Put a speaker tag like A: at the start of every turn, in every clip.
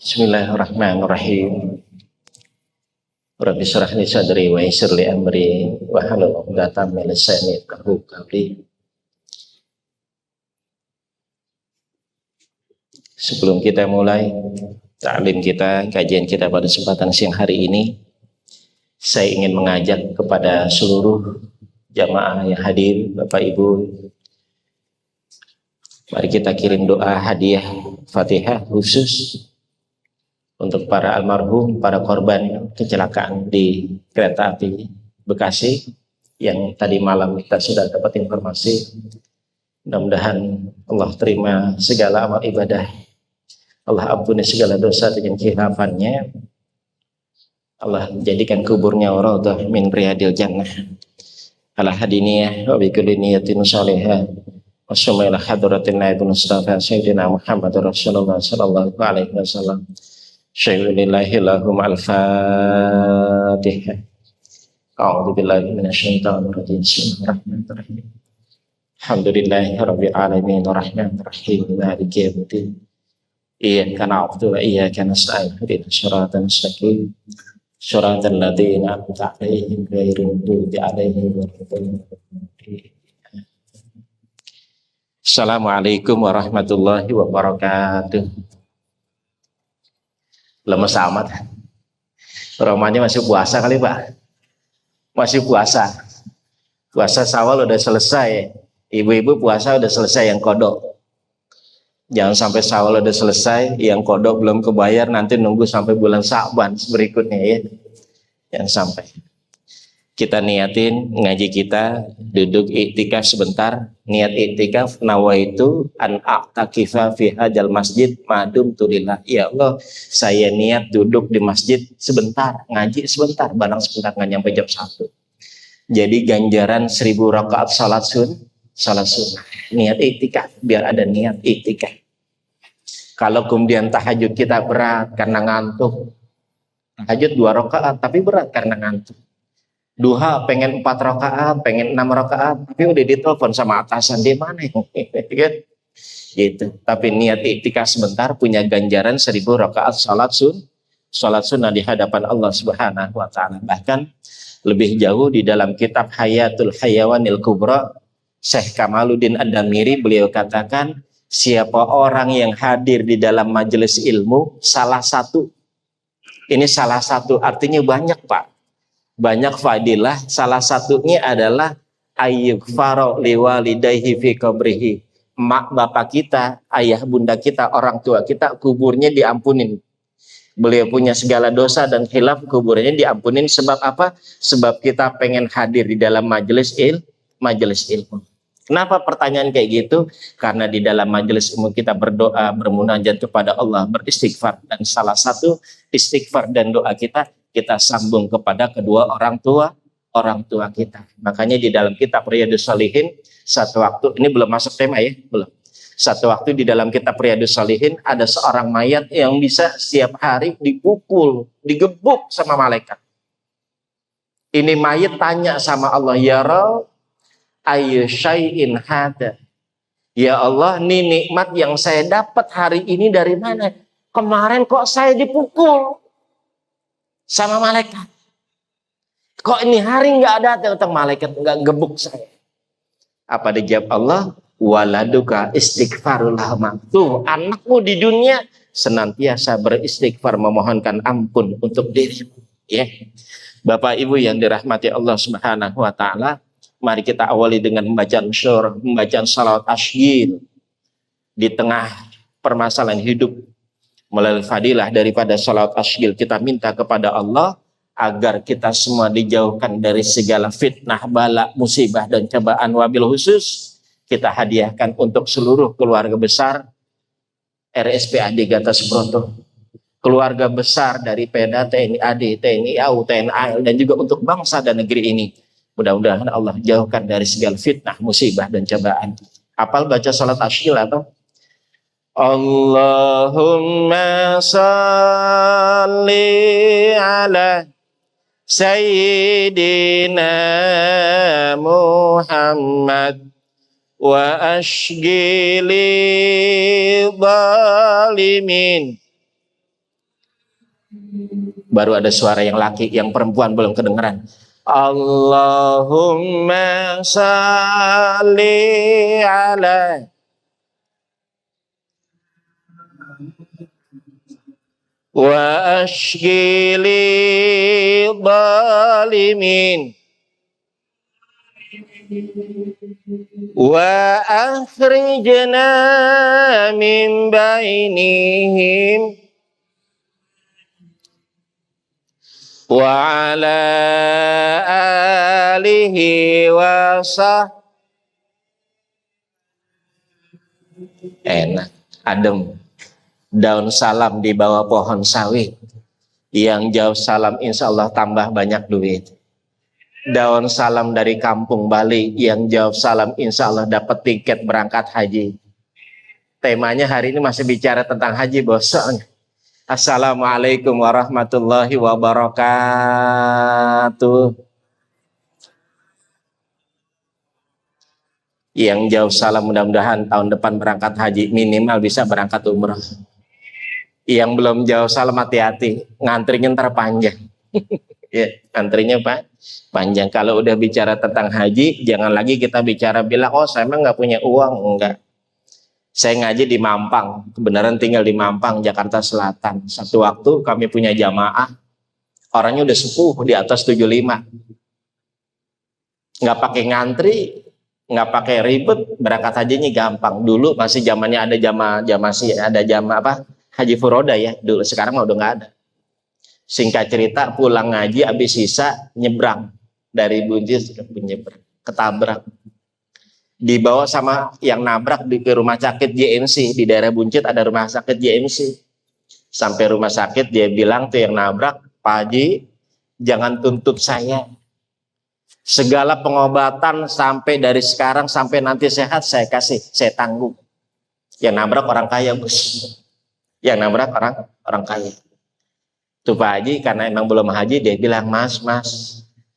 A: Bismillahirrahmanirrahim. Rabbi shrah li sadri wa yassir li amri wa hlul 'uqdatam min lisani yafqahu qawli. Sebelum kita mulai ta'lim kita, kajian kita pada kesempatan siang hari ini, saya ingin mengajak kepada seluruh jamaah yang hadir, Bapak Ibu, mari kita kirim doa hadiah Fatihah khusus untuk para almarhum, para korban kecelakaan di kereta api Bekasi yang tadi malam kita sudah dapat informasi. Mudah-mudahan Allah terima segala amal ibadah, Allah ampuni segala dosa dengan khilafannya, Allah jadikan kuburnya raudhah min riyadil jannah. Ala hadiniyah wa bi kulli niyatin salihah. Wassalamu ala hadratin nabi Mustafa Sayyidina Muhammad Rasulullah sallallahu alaihi wasallam. Syai'ulillahi lahum al-fatihah. A'udhu billahi minasyaitanir rajim. Bismillahirrahmanirrahim. Alhamdulillahi rabbil alamin arrahmanirrahim maliki yaumiddin. Iyyaka na'budu wa iyyaka nasta'in. Ihdinas siratal mustaqim. Siratal ladzina an'amta 'alaihim ghairil maghdubi 'alaihim waladdallin. Assalamualaikum warahmatullahi wabarakatuh. Lemes amat. Romanya masih puasa kali Pak? Masih puasa. Puasa Syawal udah selesai. Ibu-ibu puasa udah selesai yang kodok. Jangan sampai Syawal udah selesai, yang kodok belum kebayar, nanti nunggu sampai bulan Sya'ban berikutnya ya. Jangan sampai. Kita niatin ngaji kita, duduk iktikaf sebentar. Niat iktikaf nawaitu an a'takifa fi hadzal masjid madum tulillah. Ya Allah, saya niat duduk di masjid sebentar, ngaji sebentar, barang sebentar nggak nyampe jam 1. Jadi ganjaran 1000 rakaat salat sunnah. Niat iktikaf biar ada niat iktikaf. Kalau kemudian tahajud kita berat karena ngantuk. Tahajud 2 rakaat tapi berat karena ngantuk. Duha pengen 4 rakaat, pengen 6 rakaat, tapi udah ditelepon sama atasan, di mana gitu. Tapi niat iktikaf sebentar punya ganjaran 1000 rakaat salat sunnah di hadapan Allah Subhanahu wa taala. Bahkan lebih jauh di dalam kitab Hayatul Hayawanil Kubra, Syekh Kamaluddin Ad-Damiri beliau katakan, siapa orang yang hadir di dalam majelis ilmu salah satu, ini salah satu artinya banyak Pak. Banyak fadilah, salah satunya adalah ayyughfara liwalidayhi fi qabrihi. Mak bapak kita, ayah bunda kita, orang tua kita, kuburnya diampunin. Beliau punya segala dosa dan khilaf, kuburnya diampunin. Sebab apa? Sebab kita pengen hadir di dalam majelis ilmu. Kenapa pertanyaan kayak gitu? Karena di dalam majelis ilmu kita berdoa, bermunajat kepada Allah, beristighfar, dan salah satu istighfar dan doa kita sambung kepada kedua orang tua kita. Makanya di dalam kitab Riyadhus Shalihin, satu waktu, ini belum masuk tema ya, belum. Satu waktu di dalam kitab Riyadhus Shalihin ada seorang mayat yang bisa setiap hari dipukul, digebuk sama malaikat. Ini mayat tanya sama Allah, ya Rabb, ayyu syai'in hada. Ya Allah, ini nikmat yang saya dapat hari ini dari mana? Kemarin kok saya dipukul sama malaikat. Kok ini hari nggak ada tentang malaikat nggak gebuk saya? Apa dijawab Allah? Waladuka istighfarul lahum. Tuh, anakmu di dunia senantiasa beristighfar memohonkan ampun untuk dirimu. Ya, Bapak Ibu yang dirahmati Allah Subhanahu Wa Taala, mari kita awali dengan membacaan salawat asyir di tengah permasalahan hidup. Melalui fadilah daripada salawat asyir, kita minta kepada Allah agar kita semua dijauhkan dari segala fitnah, bala, musibah, dan cobaan. Wabil khusus kita hadiahkan untuk seluruh keluarga besar RSPAD Gatas Broto, keluarga besar dari Peda, TNI AD, TNI AU, TNI AL, dan juga untuk bangsa dan negeri ini. Mudah-mudahan Allah jauhkan dari segala fitnah, musibah, dan cobaan. Apal baca salat asyir atau Allahumma salli ala Sayyidina Muhammad wa ashgili zalimin. Baru ada suara yang laki, yang perempuan belum kedengeran. Allahumma salli ala wa ashgili zalimin wa akhrijna min bainihim wa ala alihi wa enak, adem. Daun salam di bawah pohon sawit. Yang jauh salam insya Allah tambah banyak duit. Daun salam dari kampung Bali. Yang jauh salam insya Allah dapat tiket berangkat haji. Temanya hari ini masih bicara tentang haji, bosan. Assalamualaikum warahmatullahi wabarakatuh. Yang jauh salam mudah-mudahan tahun depan berangkat haji, minimal bisa berangkat umrah. Yang belum jauh salam hati-hati, ngantrinya ntar panjang. Ya, ngantrinya Pak panjang. Kalau udah bicara tentang haji, jangan lagi kita bicara bilang, oh saya emang nggak punya uang. Enggak. Saya ngaji di Mampang, kebenaran tinggal di Mampang, Jakarta Selatan. Satu waktu kami punya jamaah, orangnya udah sepuh di atas 75. Nggak pakai ngantri, nggak pakai ribet, berangkat hajinya gampang. Dulu masih zamannya ada jamaah apa? Haji Furoda ya dulu, sekarang udah nggak ada. Singkat cerita, pulang ngaji habis sisa nyebrang dari Buncis nyebrang, ketabrak, dibawa sama yang nabrak ke rumah sakit JMC di daerah Buncit, ada rumah sakit JMC. Sampai rumah sakit dia bilang tuh yang nabrak, Pak Haji jangan tuntut saya, segala pengobatan sampai dari sekarang sampai nanti sehat saya kasih, saya tanggung. Yang nabrak orang kaya bos. Yang nabrak orang kaya. Tuh Pak Haji karena emang belum haji, dia bilang, mas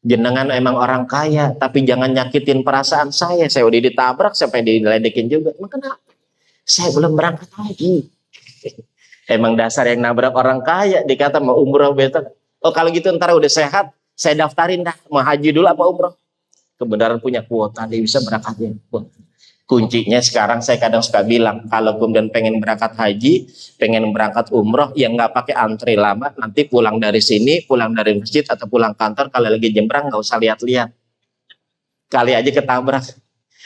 A: jenengan emang orang kaya tapi jangan nyakitin perasaan saya udah ditabrak sampai diledekin juga. Kenapa? Saya belum berangkat haji. Emang dasar yang nabrak orang kaya dikata mau umroh betul. Oh kalau gitu ntar udah sehat saya daftarin dah mau haji dulu apa umroh. Kebenaran punya kuota dia bisa berangkatnya. Kuncinya sekarang saya kadang suka bilang, kalau kemudian pengen berangkat haji, pengen berangkat umroh, yang nggak pakai antri lama, nanti pulang dari sini, pulang dari masjid atau pulang kantor, kalau lagi jembrang nggak usah lihat-lihat, kali aja ketabrak.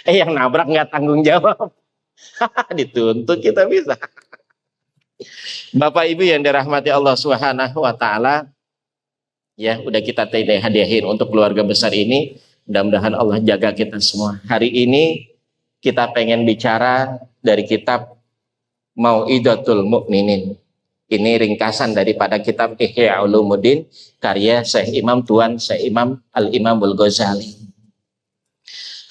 A: Yang nabrak nggak tanggung jawab, dituntut kita bisa. Bapak Ibu yang dirahmati Allah Subhanahu Wa Taala, ya udah kita hadiahin untuk keluarga besar ini. Mudah-mudahan Allah jaga kita semua. Hari ini kita pengen bicara dari kitab Mau'idatul Mukminin. Ini ringkasan daripada kitab Ihya Ulumuddin karya Syekh Imam Tuan Syekh Imam Al-Imamul Ghazali.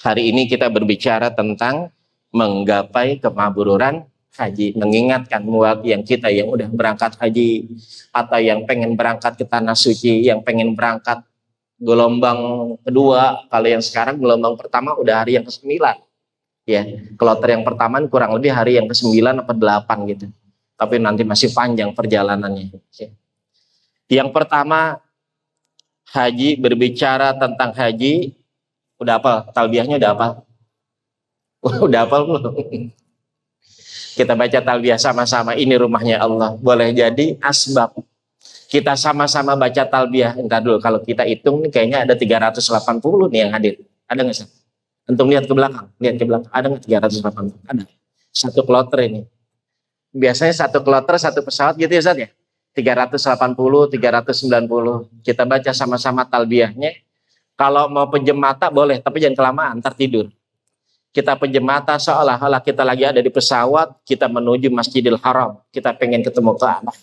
A: Hari ini kita berbicara tentang menggapai kemabruran haji, mengingatkan buat yang kita yang udah berangkat haji atau yang pengen berangkat ke tanah suci, yang pengen berangkat gelombang kedua. Kalau yang sekarang gelombang pertama udah hari yang ke-9. Ya, kloter yang pertama kurang lebih hari yang ke-9 atau 8 gitu. Tapi nanti masih panjang perjalanannya. Yang pertama, haji, berbicara tentang haji, udah apa? Talbiyahnya udah apa? Udah apa belum? Kita baca talbiyah sama-sama, ini rumahnya Allah. Boleh jadi asbab. Kita sama-sama baca talbiyah. Entar dulu, kalau kita hitung nih kayaknya ada 380 nih yang hadir. Ada nggak sih? Untuk lihat ke belakang, ada nggak 380? Ada. Satu kloter ini. Biasanya satu kloter, satu pesawat gitu ya Ustaz ya? 380, 390. Kita baca sama-sama talbiyahnya. Kalau mau pinjem mata boleh, tapi jangan kelamaan, ntar tidur. Kita pinjem mata seolah-olah kita lagi ada di pesawat, kita menuju Masjidil Haram. Kita pengen ketemu Ka'bah.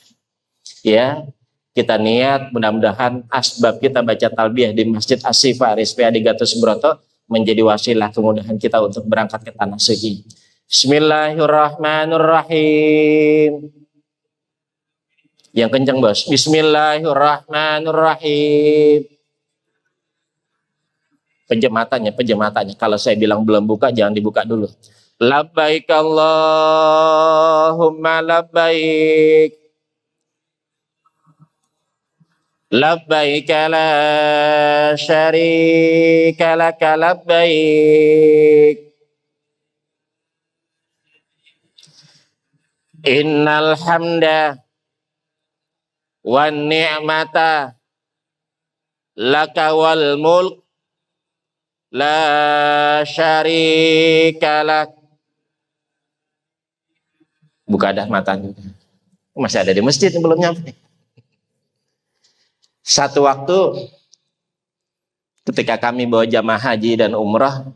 A: Ya, kita niat mudah-mudahan asbab kita baca talbiyah di Masjid As-Sifa RSPAD Gatot Subroto menjadi wasilah kemudahan kita untuk berangkat ke tanah suci. Bismillahirrahmanirrahim. Yang kencang bos. Bismillahirrahmanirrahim. Penjematannya. Kalau saya bilang belum buka, jangan dibuka dulu. Labbaik Allahumma labbaik. Labbaik la syarika laka labbaik. Innal hamda wan ni'mata laka wal mulk la syarika lak. Buka dah matanya. Masih ada di masjid yang belum nyampe. Satu waktu ketika kami bawa jamaah haji dan umrah,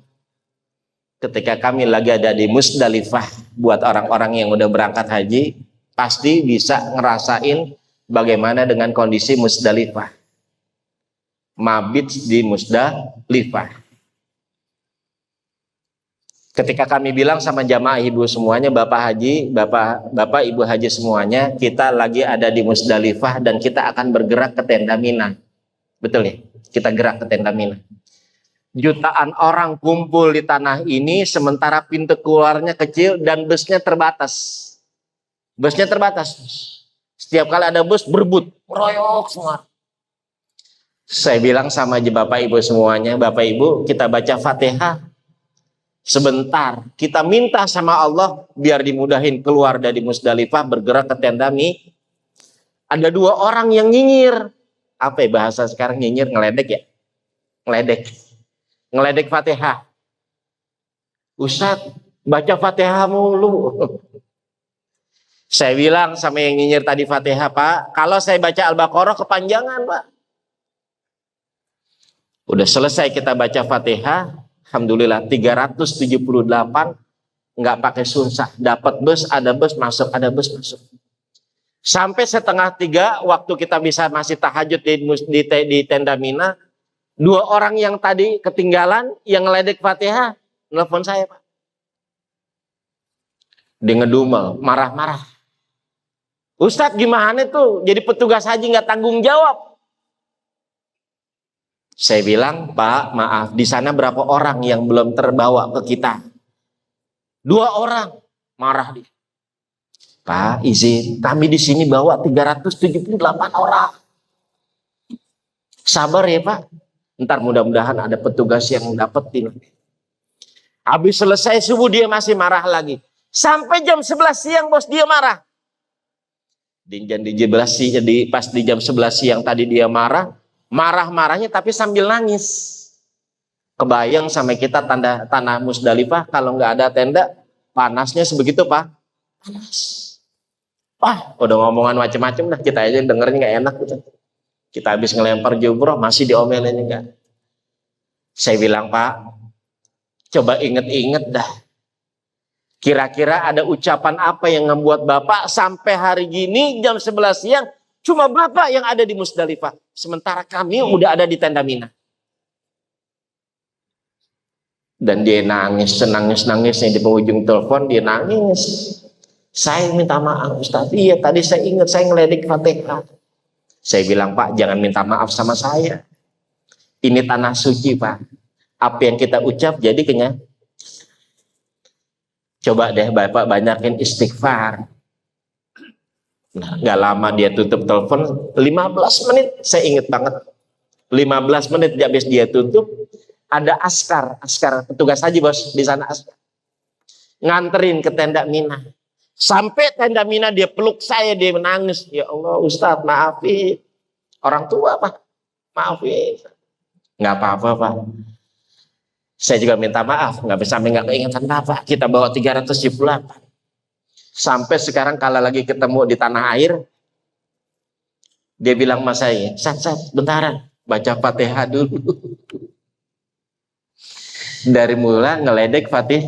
A: ketika kami lagi ada di Musdalifah, buat orang-orang yang udah berangkat haji pasti bisa ngerasain bagaimana dengan kondisi Musdalifah. Mabit di Musdalifah. Ketika kami bilang sama jamaah ibu semuanya, bapak haji, bapak ibu haji semuanya, kita lagi ada di Musdalifah dan kita akan bergerak ke tenda Mina. Betul ya? Kita gerak ke tenda Mina. Jutaan orang kumpul di tanah ini, sementara pintu keluarnya kecil dan busnya terbatas. Busnya terbatas. Setiap kali ada bus berebut, meroyok semua. Saya bilang sama bapak ibu semuanya, bapak ibu kita baca Fatihah. Sebentar, kita minta sama Allah biar dimudahin keluar dari Musdalifah, bergerak ke tenda Mi. Ada dua orang yang nyinyir. Apa ya bahasa sekarang nyinyir? Ngeledek ya? Ngeledek Fatihah. Ustadz, baca Fatihah mulu. Saya bilang sama yang nyinyir tadi Fatihah, Pak, kalau saya baca Al-Baqarah kepanjangan, Pak. Udah selesai kita baca Fatihah, alhamdulillah 378 nggak pakai susah, dapat bus, ada bus masuk, ada bus masuk. Sampai 2:30 waktu kita bisa masih tahajud di tenda Mina, dua orang yang tadi ketinggalan yang ngeledek Fatihah nelfon saya, Pak. Dia ngedumel, marah-marah. Ustadz gimana tuh? Jadi petugas haji nggak tanggung jawab. Saya bilang, Pak, maaf, di sana berapa orang yang belum terbawa ke kita? 2 orang, marah dia. Pak, izin, kami di sini bawa 378 orang. Sabar ya, Pak. Ntar mudah-mudahan ada petugas yang dapetin. Habis selesai subuh dia masih marah lagi. Sampai jam 11 siang bos dia marah. Pas di jam 11 siang tadi dia marah-marahnya tapi sambil nangis. Kebayang sama kita tanah Musdalifah kalau nggak ada tenda, panasnya sebegitu, Pak. Panas. Wah, udah ngomongan macam-macam dah, kita aja dengernya nggak enak gitu. Kita habis ngelempar jumroh masih diomelin juga. Saya bilang, Pak, coba inget-inget dah. Kira-kira ada ucapan apa yang membuat Bapak sampai hari gini jam 11 siang cuma Bapak yang ada di Musdalifah, sementara kami udah ada di tenda Mina. Dan dia nangis, senangis-nangisnya di penghujung telepon dia nangis. Saya minta maaf Ustaz. Iya tadi saya ingat saya ngeledek Fatihah. Saya bilang, Pak, jangan minta maaf sama saya. Ini tanah suci, Pak. Apa yang kita ucap jadi kenyang. Coba deh Bapak banyakin istighfar. Nah, gak lama dia tutup telepon, 15 menit, saya inget banget. 15 menit habis dia tutup, ada askar petugas haji bos, di sana askar. Nganterin ke tenda Mina. Sampai tenda Mina dia peluk saya, dia menangis. Ya Allah Ustadz, maafin. Orang tua Pak, maafin. Nggak apa-apa Pak. Saya juga minta maaf, sampai nggak keingatan Bapak. Kita bawa 378. Sampai sekarang kalau lagi ketemu di tanah air, dia bilang sama saya, Sat, bentaran, baca Fatihah dulu. Dari mula ngeledek Fatih,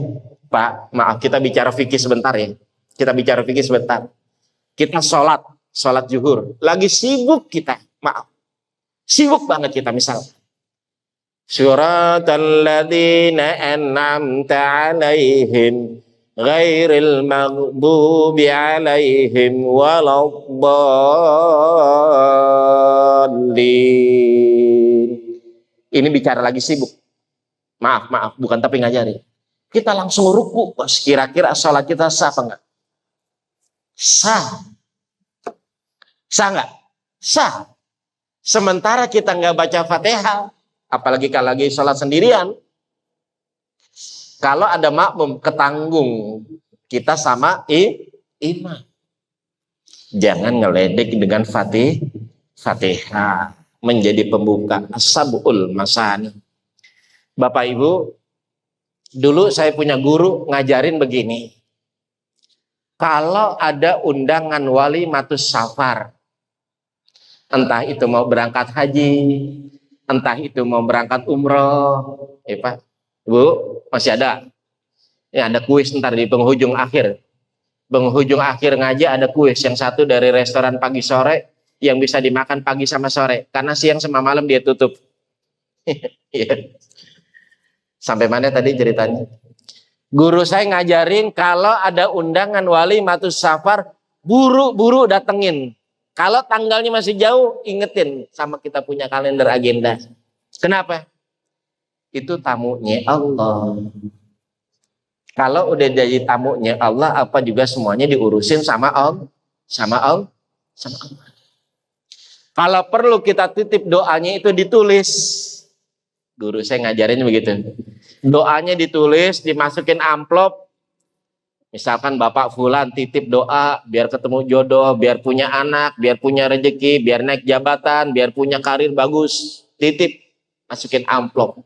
A: Pak, maaf kita bicara fikih sebentar ya. Kita bicara fikih sebentar. Kita sholat zuhur, lagi sibuk kita, maaf. Sibuk banget kita misalnya. Suratal ladzina an'amta 'alaihim ghairil maghdubi 'alaihim waladdallin. Ini bicara lagi sibuk. Maaf, bukan tapi ngajarin. Kita langsung ruku, kira-kira sholat kita sah apa enggak? Sah. Sah enggak? Sah. Sementara kita enggak baca Fatihah, apalagi kalau lagi sholat sendirian, kalau ada makmum ketanggung, kita sama imam. Jangan ngeledek dengan Fatihah menjadi pembuka as-sab'ul masani. Bapak Ibu, dulu saya punya guru ngajarin begini. Kalau ada undangan wali matus safar, entah itu mau berangkat haji, entah itu mau berangkat umroh, Pak, Bu, masih ada. Ya, ada kuis ntar di penghujung akhir. Penghujung akhir ngaji ada kuis. Yang satu dari restoran pagi sore, yang bisa dimakan pagi sama sore. Karena siang sama malam dia tutup. Sampai mana tadi ceritanya? Guru saya ngajarin kalau ada undangan wali matus safar, buru-buru datengin. Kalau tanggalnya masih jauh, ingetin sama kita punya kalender agenda. Kenapa? Itu tamunya Allah. Kalau udah jadi tamunya Allah, apa juga semuanya diurusin sama Allah. Kalau perlu kita titip doanya itu ditulis. Guru saya ngajarin begitu. Doanya ditulis, dimasukin amplop. Misalkan Bapak Fulan titip doa biar ketemu jodoh, biar punya anak, biar punya rezeki, biar naik jabatan, biar punya karir bagus. Titip, masukin amplop.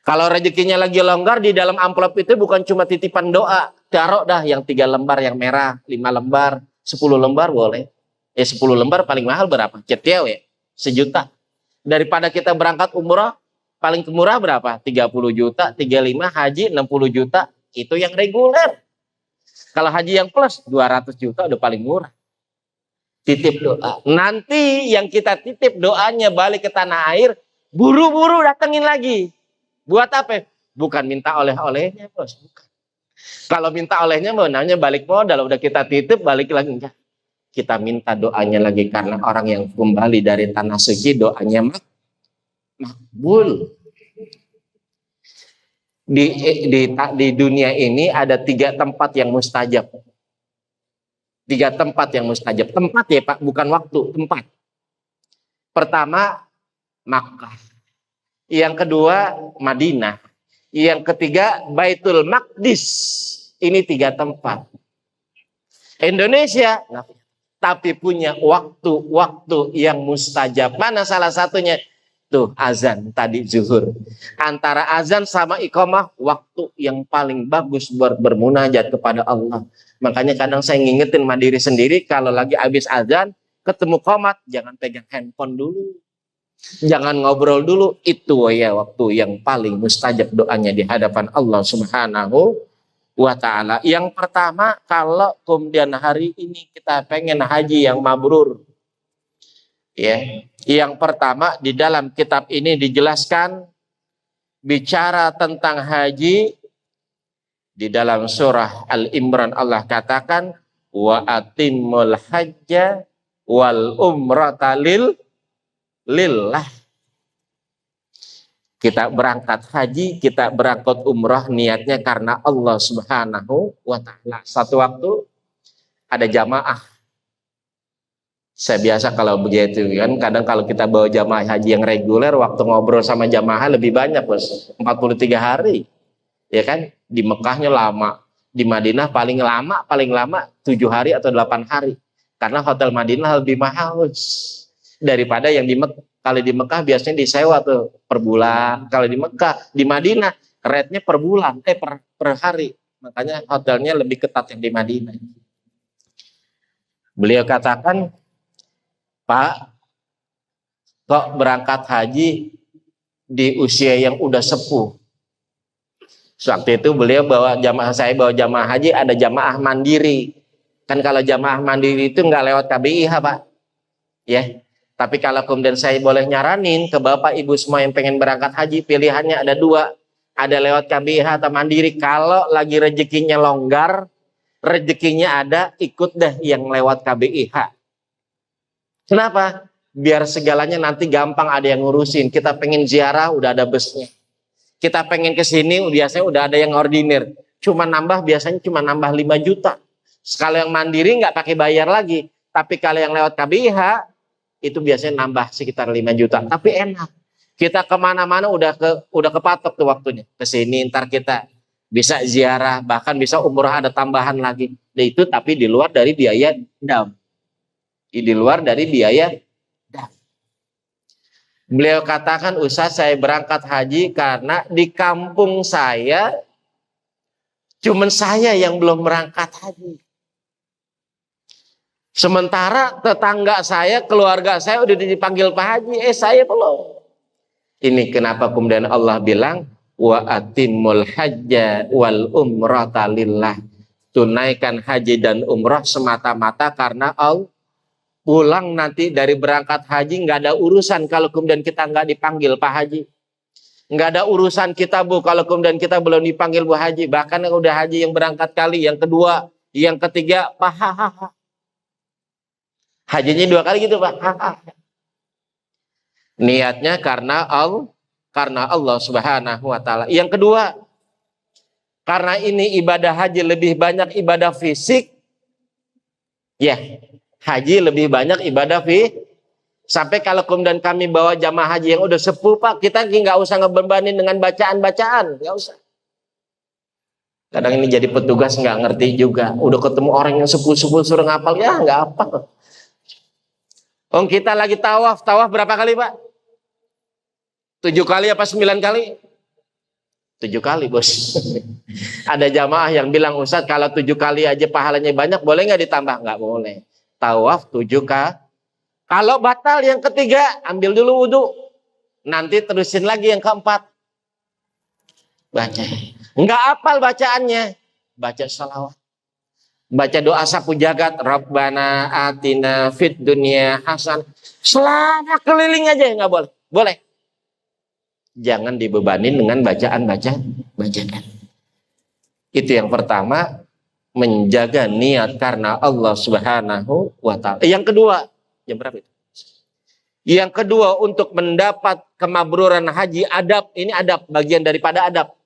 A: Kalau rezekinya lagi longgar, di dalam amplop itu bukan cuma titipan doa. Taruh dah yang 3 lembar yang merah, 5 lembar, 10 lembar boleh. 10 lembar paling mahal berapa? Cetiau ya, 1 juta. Daripada kita berangkat umrah, paling murah berapa? 30 juta, 35, haji 60 juta, itu yang reguler. Kalau haji yang plus 200 juta udah paling murah. Titip doa. Nanti yang kita titip doanya balik ke tanah air, buru-buru datengin lagi. Buat apa? Bukan minta oleh-olehnya, Bos. Bukan. Kalau minta olehnya mau namanya balik modal, udah kita titip balik lagi enggak. Kita minta doanya lagi karena orang yang kembali dari tanah suci doanya makbul. Di dunia ini ada 3 tempat yang mustajab. 3 tempat yang mustajab. Tempat ya Pak, bukan waktu, tempat. Pertama, Makkah. Yang kedua, Madinah. Yang ketiga, Baitul Maqdis. Ini 3 tempat. Indonesia, tapi punya waktu-waktu yang mustajab. Mana salah satunya? Tuh azan tadi zuhur. Antara azan sama iqamah waktu yang paling bagus buat bermunajat kepada Allah. Makanya kadang saya ngingetin mandiri sendiri kalau lagi habis azan ketemu qomat jangan pegang handphone dulu. Jangan ngobrol dulu, itu ya waktu yang paling mustajab doanya di hadapan Allah Subhanahu wa ta'ala. Yang pertama, kalau kemudian hari ini kita pengen haji yang mabrur. Ya, yang pertama di dalam kitab ini dijelaskan bicara tentang haji di dalam surah Al-Imran Allah katakan wa atimmul hajja wal umrata lillah. Kita berangkat haji, kita berangkat umrah niatnya karena Allah Subhanahu wa ta'ala. Satu waktu ada jamaah. Saya biasa kalau begitu kan, kadang kalau kita bawa jamaah haji yang reguler, waktu ngobrol sama jamaah lebih banyak Bos, 43 hari. Ya kan? Di Mekahnya lama, di Madinah paling lama 7 hari atau 8 hari. Karena hotel Madinah lebih mahal daripada yang di Mekah. Kalau di Mekah biasanya disewa tuh per bulan. Kalau di Mekah, di Madinah rate-nya per bulan, per hari. Makanya hotelnya lebih ketat yang di Madinah. Beliau katakan, Pak, kok berangkat haji di usia yang udah sepuh. Waktu itu beliau saya bawa jamaah haji, ada jamaah mandiri. Kan kalau jamaah mandiri itu nggak lewat KBIH Pak. Ya. Tapi kalau kemudian saya boleh nyaranin ke Bapak Ibu semua yang pengen berangkat haji, pilihannya ada 2. Ada lewat KBIH atau mandiri. Kalau lagi rezekinya longgar, rezekinya ada, ikut deh yang lewat KBIH. Kenapa? Biar segalanya nanti gampang ada yang ngurusin. Kita pengen ziarah, udah ada busnya. Kita pengen ke sini biasanya udah ada yang ordinir. Biasanya cuma nambah 5 juta. Kalau yang mandiri nggak pakai bayar lagi. Tapi kalau yang lewat KBIH itu biasanya nambah sekitar 5 juta. Tapi enak. Kita kemana-mana udah kepatok tuh waktunya. Ke sini ntar kita bisa ziarah, bahkan bisa umrah ada tambahan lagi. Nah, itu tapi di luar dari biaya dam. Di luar dari biaya dam. Beliau katakan, Ustaz, saya berangkat haji karena di kampung saya cuman saya yang belum berangkat haji. Sementara tetangga saya, keluarga saya udah dipanggil Pak Haji, saya belum. Ini kenapa kemudian Allah bilang, wa atimul hajja wal umrata lillah. Tunaikan haji dan umrah semata-mata karena Allah. Pulang nanti dari berangkat haji nggak ada urusan kalau kemudian kita nggak dipanggil Pak Haji. Nggak ada urusan kita Bu kalau kemudian kita belum dipanggil Bu Haji. Bahkan yang udah haji yang berangkat kali, yang kedua, yang ketiga, Pak hahaha. Hajinya 2 kali gitu Pak. Niatnya karena Allah Subhanahu wa taala. Yang kedua, karena ini ibadah haji lebih banyak ibadah fisik. Ya. Haji lebih banyak ibadah sampai kalau kemudian kami bawa jamaah haji yang udah sepuh Pak, kita nggak usah ngebebanin dengan bacaan-bacaan, nggak usah. Kadang ini jadi petugas nggak ngerti juga, udah ketemu orang yang sepuh-sepuh suruh ngapal, ya nggak apa. Kita lagi tawaf berapa kali Pak? 7 kali apa 9 kali? 7 kali bos. Ada jamaah yang bilang, Ustaz kalau 7 kali aja pahalanya banyak, boleh nggak ditambah? Nggak boleh. Tawaf 7 kali. Kalau batal yang ketiga, ambil dulu wudhu. Nanti terusin lagi yang keempat. Baca. Enggak hafal bacaannya. Baca salawat. Baca doa sapu jagat. Rabbana atina fid dunya hasan. Selama keliling aja nggak boleh. Boleh. Jangan dibebanin dengan bacaan. Itu yang pertama. Menjaga niat karena Allah Subhanahu wa ta'ala. Yang kedua, jam berapa itu? Yang kedua, untuk mendapat kemabruran haji, adab. Ini adab, bagian daripada adab.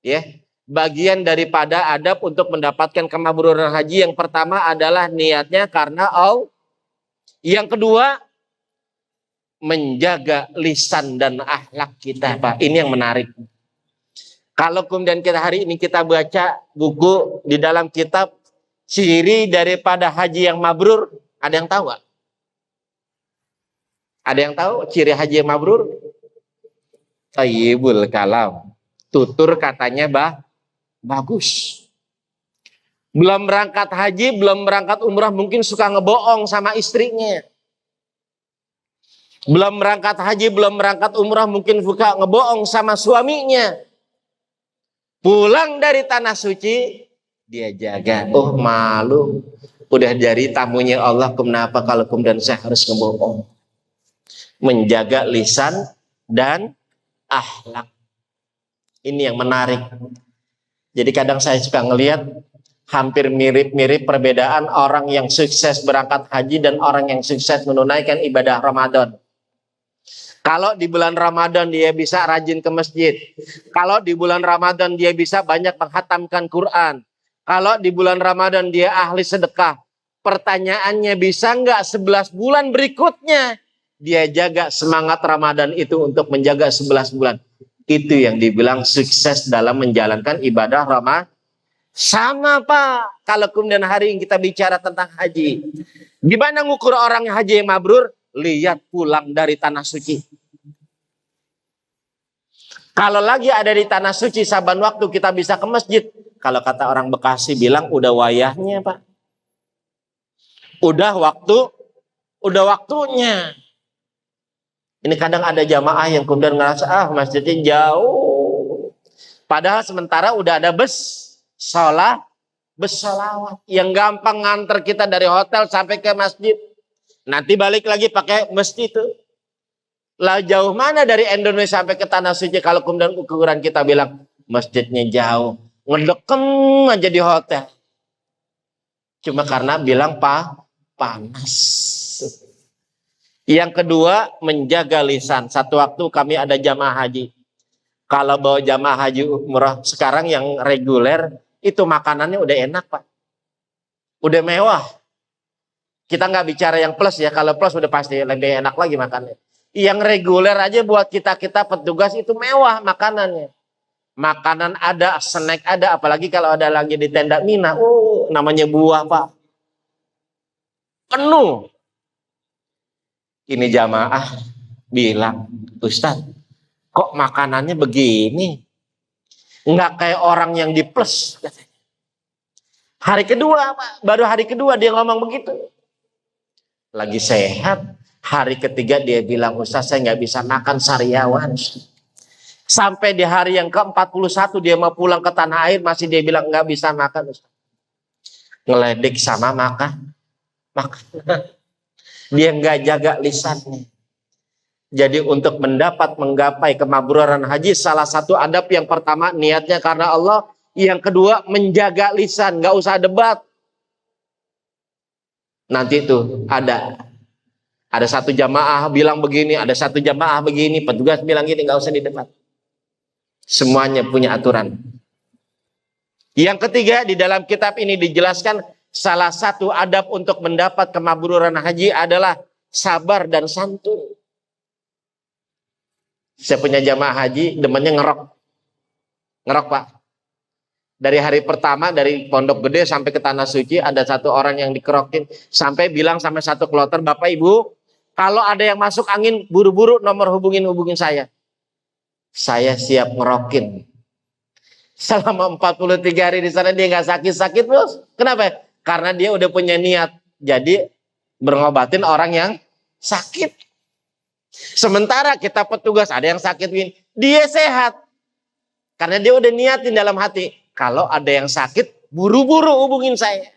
A: Ya, bagian daripada adab untuk mendapatkan kemabruran haji. Yang pertama adalah niatnya karena Allah. Yang kedua, menjaga lisan dan akhlak kita, Pak. Ini yang menarik. Kalau kemudian kita hari ini kita baca buku di dalam kitab ciri daripada haji yang mabrur, ada yang tahu nggak? Ada yang tahu ciri haji yang mabrur? Thayyibul kalam, tutur katanya bagus. Belum berangkat haji, belum berangkat umrah, mungkin suka ngebohong sama istrinya. Belum berangkat haji, belum berangkat umrah, mungkin suka ngebohong sama suaminya. Pulang dari tanah suci, dia jaga. Oh malu, udah jadi tamunya Allah, kenapa kalau kemudian saya harus ngebohong? Menjaga lisan dan akhlak. Ini yang menarik. Jadi kadang saya suka ngelihat hampir mirip-mirip perbedaan orang yang sukses berangkat haji dan orang yang sukses menunaikan ibadah Ramadan. Kalau di bulan Ramadan dia bisa rajin ke masjid. Kalau di bulan Ramadan dia bisa banyak menghatamkan Quran. Kalau di bulan Ramadan dia ahli sedekah. Pertanyaannya, bisa nggak 11 bulan berikutnya dia jaga semangat Ramadan itu untuk menjaga 11 bulan. Itu yang dibilang sukses dalam menjalankan ibadah Ramadan. Sama Pak, kalau kemudian hari ini kita bicara tentang haji. Gimana ngukur orang haji yang mabrur? Lihat pulang dari tanah suci. Kalau lagi ada di tanah suci, saban waktu kita bisa ke masjid. Kalau kata orang Bekasi bilang, udah wayahnya Pak. Udah waktunya. Ini kadang ada jamaah yang kemudian ngerasa, masjidnya jauh. Padahal sementara udah ada besolawat. Yang gampang nganter kita dari hotel sampai ke masjid. Nanti balik lagi pakai masjid itu. Lah jauh mana dari Indonesia sampai ke tanah suci kalau kemudian ukuran kita bilang masjidnya jauh. Ngedekem aja di hotel. Cuma karena bilang panas. Yang kedua, menjaga lisan. Satu waktu kami ada jamaah haji. Kalau bawa jamaah haji umrah sekarang yang reguler, itu makanannya udah enak Pak. Udah mewah. Kita nggak bicara yang plus ya, kalau plus udah pasti lebih enak lagi makannya. Yang reguler aja buat kita-kita petugas itu mewah makanannya. Makanan ada, snack ada, apalagi kalau ada lagi di tenda Mina. Namanya buah Pak. Penuh. Ini jamaah bilang, Ustaz, kok makanannya begini? Nggak kayak orang yang di plus. Hari kedua Pak, baru hari kedua dia ngomong begitu. Lagi sehat. Hari ketiga dia bilang, Ustaz saya nggak bisa makan sariawan. Sampai di hari yang ke-41 dia mau pulang ke tanah air, masih dia bilang nggak bisa makan Ustaz. Ngeledek sama makan. Dia nggak jaga lisannya. Jadi untuk menggapai kemabruran haji, salah satu adab yang pertama niatnya karena Allah, yang kedua menjaga lisan, nggak usah debat. Nanti itu ada satu jamaah bilang begini, ada satu jamaah begini, petugas bilang gini, nggak usah didebat. Semuanya punya aturan. Yang ketiga, di dalam kitab ini dijelaskan salah satu adab untuk mendapat kemabruran haji adalah sabar dan santun. Saya punya jamaah haji, demennya ngerok. Ngerok Pak. Dari hari pertama, dari Pondok Gede sampai ke Tanah Suci, ada satu orang yang dikerokin. Sampai bilang sama satu kloter, Bapak Ibu, kalau ada yang masuk angin, buru-buru nomor hubungin saya. Saya siap ngerokin. Selama 43 hari di sana dia nggak sakit-sakit bos. Kenapa? Karena dia udah punya niat. Jadi berobatin orang yang sakit. Sementara kita petugas ada yang sakit, dia sehat. Karena dia udah niatin dalam hati. Kalau ada yang sakit, buru-buru hubungin saya.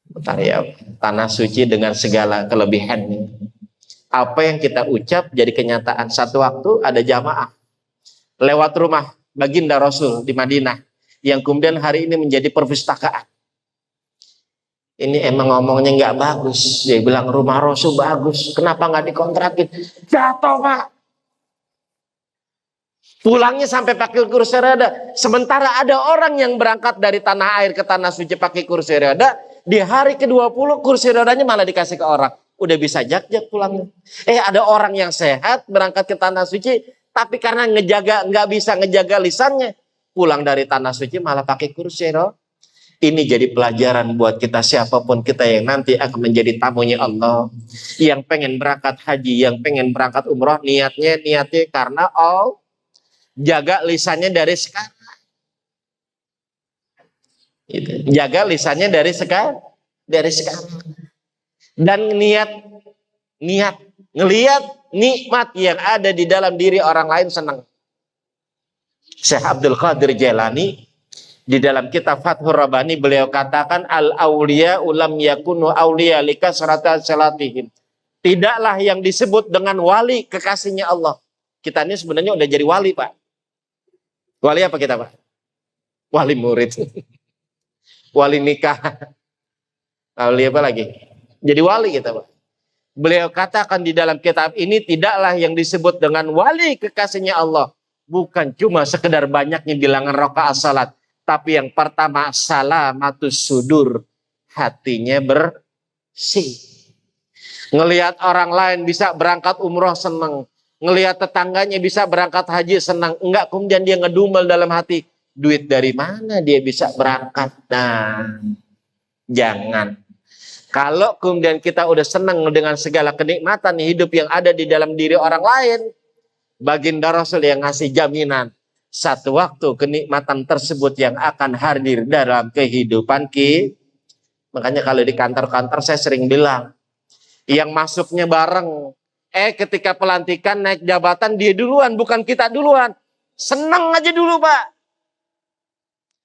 A: Bentar ya, Tanah Suci dengan segala kelebihannya. Apa yang kita ucap jadi kenyataan. Satu waktu ada jamaah lewat rumah baginda Rasul di Madinah, yang kemudian hari ini menjadi perpustakaan. Ini emang ngomongnya nggak bagus. Dia bilang rumah Rasul bagus, kenapa nggak dikontrakin? Jatuh Pak. Pulangnya sampai pakai kursi roda. Sementara ada orang yang berangkat dari tanah air ke Tanah Suci pakai kursi roda. Di hari ke-20 kursi rodanya malah dikasih ke orang. Udah bisa jak-jak pulangnya. Ada orang yang sehat berangkat ke Tanah Suci. Tapi karena nggak bisa ngejaga lisannya. Pulang dari Tanah Suci malah pakai kursi roda. Ini jadi pelajaran buat kita, siapapun kita yang nanti akan menjadi tamunya Allah. Yang pengen berangkat haji, yang pengen berangkat umroh. Niatnya karena Allah. Jaga lisannya dari sekarang. Jaga lisannya dari sekarang. Dan niat ngelihat nikmat yang ada di dalam diri orang lain senang. Syekh Abdul Qadir Jailani di dalam kitab Fathur Rabbani beliau katakan al auliya ulam yakunu auliya likasrata salatihim. Tidaklah yang disebut dengan wali kekasihnya Allah. Kita ini sebenarnya udah jadi wali Pak. Wali apa kita Pak? Wali murid. Wali nikah. Wali apa lagi? Jadi wali kita Pak. Beliau katakan di dalam kitab ini, tidaklah yang disebut dengan wali kekasihnya Allah. Bukan cuma sekedar banyaknya bilangan rakaat salat. Tapi yang pertama salamatus sudur. Hatinya bersih. Ngelihat orang lain bisa berangkat umroh senang. Ngelihat tetangganya bisa berangkat haji senang. Enggak, kemudian dia ngedumel dalam hati. Duit dari mana dia bisa berangkat? Nah, jangan. Kalau kemudian kita udah senang dengan segala kenikmatan hidup yang ada di dalam diri orang lain. Baginda Rasul yang ngasih jaminan. Satu waktu kenikmatan tersebut yang akan hadir dalam kehidupan kita. Makanya kalau di kantor-kantor saya sering bilang. Yang masuknya bareng. Ketika pelantikan naik jabatan dia duluan, bukan kita duluan. Senang aja dulu Pak.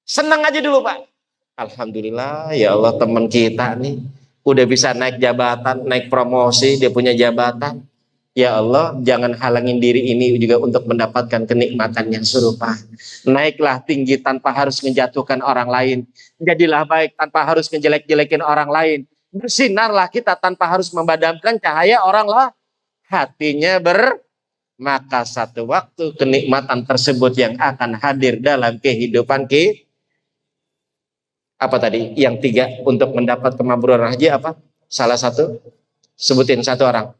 A: Senang aja dulu Pak. Alhamdulillah ya Allah teman kita nih. Udah bisa naik jabatan, naik promosi, dia punya jabatan. Ya Allah jangan halangin diri ini juga untuk mendapatkan kenikmatan yang serupa. Naiklah tinggi tanpa harus menjatuhkan orang lain. Jadilah baik tanpa harus ngejelek-jelekin orang lain. Bersinarlah kita tanpa harus memadamkan cahaya orang lah. Hatinya bersih. maka satu waktu kenikmatan tersebut yang akan hadir dalam kehidupan kita. Apa tadi? Yang tiga untuk mendapat kemabruran haji apa? Salah satu? Sebutin satu orang.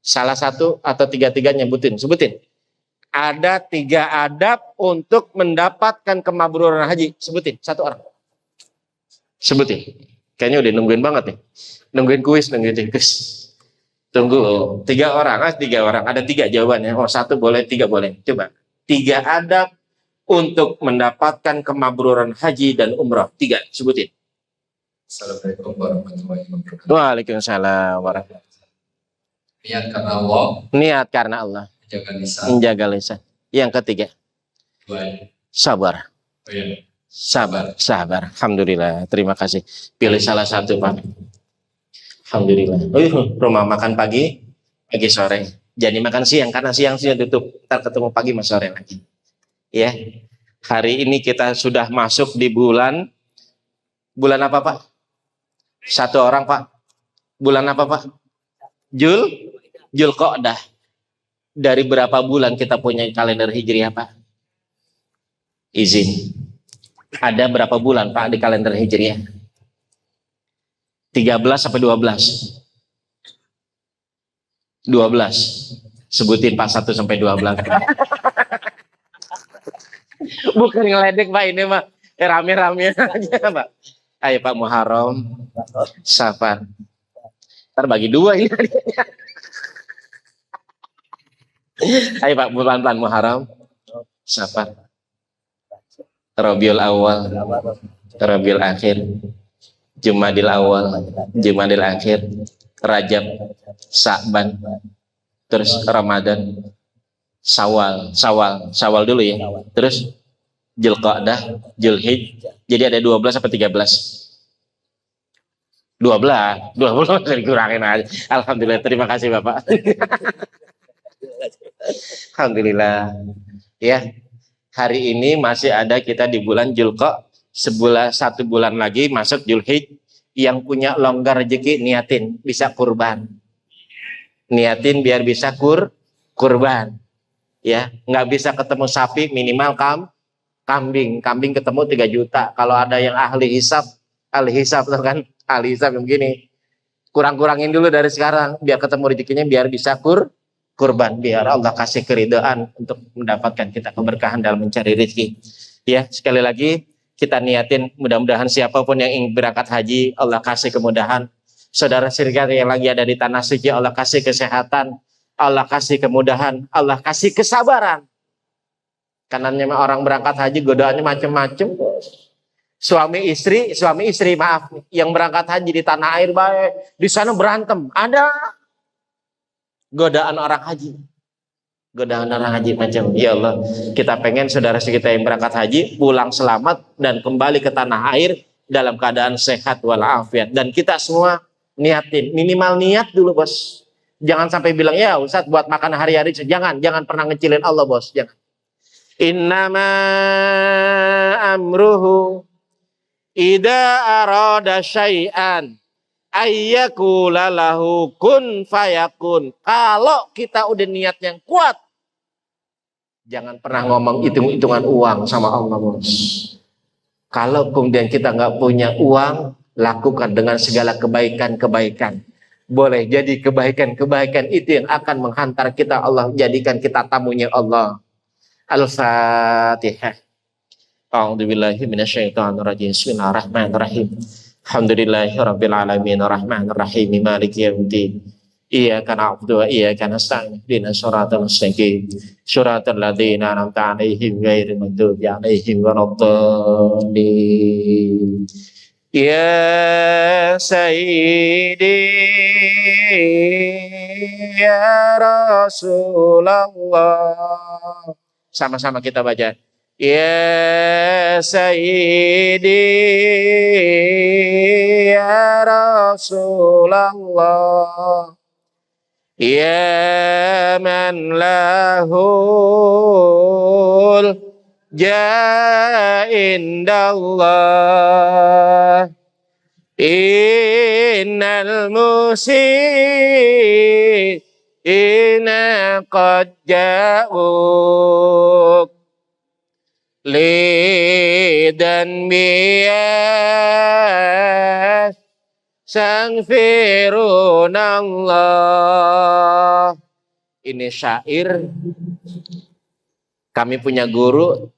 A: Salah satu atau tiga-tiganya sebutin. Ada 3 adab untuk mendapatkan kemabruran haji. Sebutin satu orang. Sebutin. Kayaknya udah nungguin banget nih. Nungguin kuis. Tunggu. 3 orang. 3 orang. Ada 3 jawabannya. Oh, 1 boleh, 3 boleh. Coba. 3 adab untuk mendapatkan kemabruran haji dan umrah. 3. Sebutin.
B: Assalamualaikum warahmatullahi wabarakatuh.
A: Waalaikumsalam warahmatullahi wabarakatuh.
B: Niat karena Allah.
A: Niat karena Allah. Menjaga lisan. Yang ketiga. Sabar.
B: Oh, iya.
A: Sabar. Alhamdulillah. Terima kasih. Pilih salah satu, Pak. Alhamdulillah. Rumah makan pagi sore. Jadi makan siang karena siang sudah tutup. Ntar ketemu pagi mas sore lagi. Ya. Hari ini kita sudah masuk di bulan apa, Pak? 1 orang, Pak. Bulan apa, Pak? Zulqa'dah. Dari berapa bulan kita punya kalender Hijriah, Pak? Izin. Ada berapa bulan, Pak, di kalender Hijriah? 13 sampai 12. 12. Sebutin Pak 1 sampai 12. Bukan ngeledek, Pak, ini, Pak. Rame-rame aja, Pak. Ayo, Pak. Muharram, Safar. Ntar bagi 2 ini. Ayo, Pak, pelan-pelan. Muharram, Safar, Rabiul Awal, Rabiul Akhir, Jumadil Awal, Jumadil Akhir, Rajab, Sa'ban, terus Ramadan, Syawal dulu ya. Terus Zulqa'dah, Zulhijjah. Jadi ada 12 sampai 13. 12 dikurangin aja. Alhamdulillah, terima kasih Bapak. Alhamdulillah. Ya. Hari ini masih ada kita di bulan Zulqa'dah. 1 bulan lagi masuk Zulhijjah. Yang punya longgar rezeki niatin bisa kurban. Niatin biar bisa kurban. Ya, nggak bisa ketemu sapi minimal kambing ketemu 3 juta. Kalau ada yang ahli hisab tuh kan, ahli hisab yang begini, kurang-kurangin dulu dari sekarang biar ketemu rezekinya, biar bisa kurban, biar Allah kasih keridhaan untuk mendapatkan kita keberkahan dalam mencari rezeki. Ya, sekali lagi kita niatin, mudah-mudahan siapapun yang ingin berangkat haji, Allah kasih kemudahan. Saudara saudara yang lagi ada di tanah suci, Allah kasih kesehatan, Allah kasih kemudahan, Allah kasih kesabaran. Karena orang berangkat haji godaannya macam-macam. Suami istri maaf, yang berangkat haji di tanah air baik, di sana berantem. Ada godaan orang haji. Godaan orang haji macam, ya Allah, kita pengen saudara kita yang berangkat haji pulang selamat dan kembali ke tanah air dalam keadaan sehat walafiat. Dan kita semua niatin, minimal niat dulu bos. Jangan sampai bilang ya Ustadz buat makan hari-hari. Jangan pernah ngecilin Allah bos. Jangan. Innama amruhu idza arada syai'an ayyakula lahu kun fayakun. Kalau kita udah niat yang kuat, jangan pernah ngomong hitung-hitungan uang sama Allah bos. Kalau kemudian kita nggak punya uang, lakukan dengan segala kebaikan-kebaikan. Boleh jadi kebaikan-kebaikan itu yang akan menghantar kita, Allah jadikan kita tamunya Allah. Al-Fatihah. A'udzubillahi minasyaitonirrajim. Bismillahirrahmanirrahim. Alhamdulillahirabbil alamin arrahmanir rahim maliki yaumiddin. Iyyaka na'budu wa iyyaka nasta'in. Ihdinas siratal mustaqim. Siratal ladzina an'amta 'alaihim ghairil maghdubi 'alaihim waladdallin. Ya Sayyidi ya Rasulullah. Sama-sama kita baca. Ya Sayyidi ya Rasulullah. Ya man lahul ja'indallah. Innal musii inna qad ja'uk lidan biyas sangfirunallah. Ini syair kami punya guru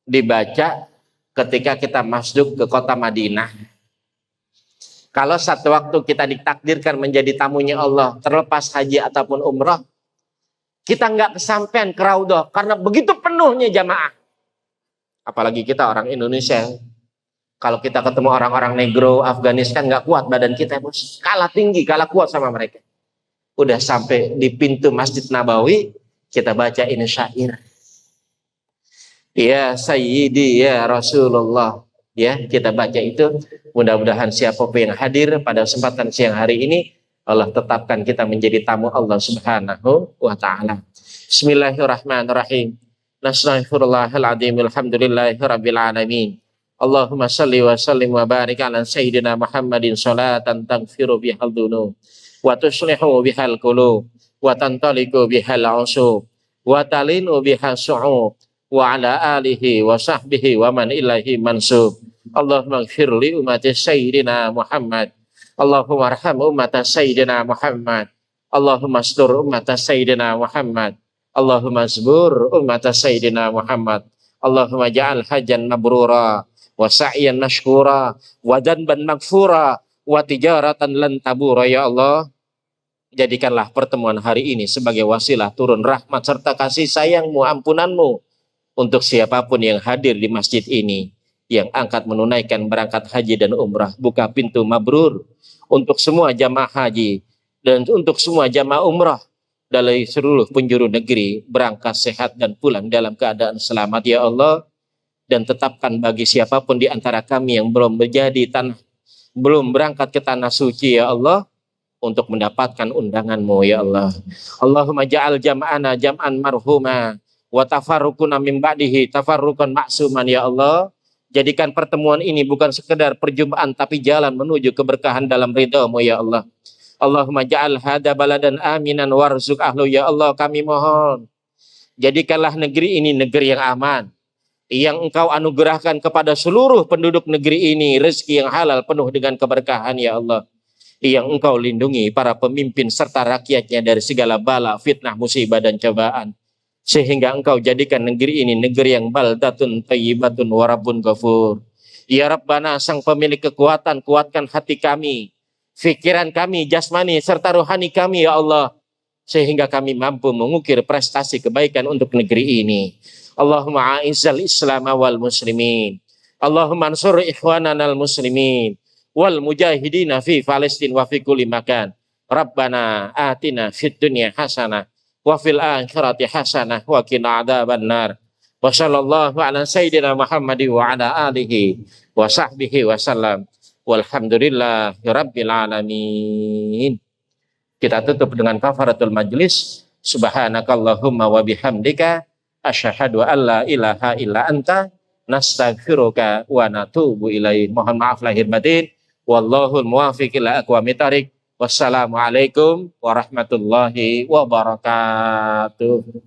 A: dibaca ketika kita masuk ke kota Madinah. Kalau satu waktu kita ditakdirkan menjadi tamunya Allah, terlepas haji ataupun umrah, kita nggak kesampean ke Raudhah karena begitu penuhnya jamaah. Apalagi kita orang Indonesia, kalau kita ketemu orang-orang negro Afghanistan nggak kuat badan kita, bos. Kalah tinggi, kalah kuat sama mereka. Udah sampai di pintu Masjid Nabawi, kita baca ini syair. Ya Sayyidi ya Rasulullah. Ya, kita baca itu. Mudah-mudahan siapapun yang hadir pada kesempatan siang hari ini, Allah tetapkan kita menjadi tamu Allah Subhanahu wa ta'ala. Bismillahirrahmanirrahim. Nastaghfirullahaladzim. Alhamdulillahirabbil alamin. Allahumma salli wa sallim wa barik ala sayyidina Muhammadin salatan taghfiru bihal dzunub wa tuslihu bihal qulub wa tantaliqu bihal usub wa talinu bihal su'ub wa ala alihi wa sahbihi wa man ilahi mansub. Allahumma ighfir li ummati sayyidina Muhammad. Allahumma arham ummata sayyidina Muhammad. Allahumma astur ummata sayyidina Muhammad. Allahumma asbur ummata sayyidina Muhammad. Allahumma ja'al hajjan mabrura wa sa'yan mashkura wa danban maghfura wa tijaratan lan tabura. Ya Allah, jadikanlah pertemuan hari ini sebagai wasilah turun rahmat serta kasih sayang-Mu, ampunan-Mu untuk siapapun yang hadir di masjid ini, yang angkat menunaikan berangkat haji dan umrah. Buka pintu mabrur untuk semua jamaah haji dan untuk semua jamaah umrah dari seluruh penjuru negeri, berangkat sehat dan pulang dalam keadaan selamat ya Allah. Dan tetapkan bagi siapapun di antara kami yang belum belum berangkat ke tanah suci ya Allah, untuk mendapatkan undangan-Mu ya Allah. Allahumma ja'al jam'ana jam'an marhuma wa tafarruquna min ba'dihi tafarruqan ma'suman ya Allah. Jadikan pertemuan ini bukan sekedar perjumpaan tapi jalan menuju keberkahan dalam ridha-Mu ya Allah. Allahumma ja'al hada baladan aminan warzuq ahlu ya Allah. Kami mohon, jadikanlah negeri ini negeri yang aman, yang Engkau anugerahkan kepada seluruh penduduk negeri ini rezeki yang halal penuh dengan keberkahan ya Allah, yang Engkau lindungi para pemimpin serta rakyatnya dari segala bala, fitnah, musibah dan cobaan, sehingga Engkau jadikan negeri ini negeri yang baldatun thayyibatun wa rabbun ghafur. Ya Rabbana, sang pemilik kekuatan, kuatkan hati kami, fikiran kami, jasmani serta rohani kami ya Allah, sehingga kami mampu mengukir prestasi kebaikan untuk negeri ini. Allahumma a'izzal islam wal muslimin. Allahumma ansur ikhwanana al muslimin wal mujahidina fi Palestin wa fi kulli makan. Rabbana atina fid dunya hasanah wa fil akhirati hasanah wa qina adzabannar. Wa sallallahu ala sayyidina Muhammadin wa ala alihi wa sahbihi wa sallam. Walhamdulillahi rabbil alamin. Kita tutup dengan kafaratul majlis. Subhanakallahumma wa bihamdika asyhadu an la ilaha illa anta nastaghfiruka wa natubu ilaik. Mohon maaf lahir batin. Wallahul muwaffiq ila aqwamit thariq. Wassalamualaikum warahmatullahi wabarakatuh.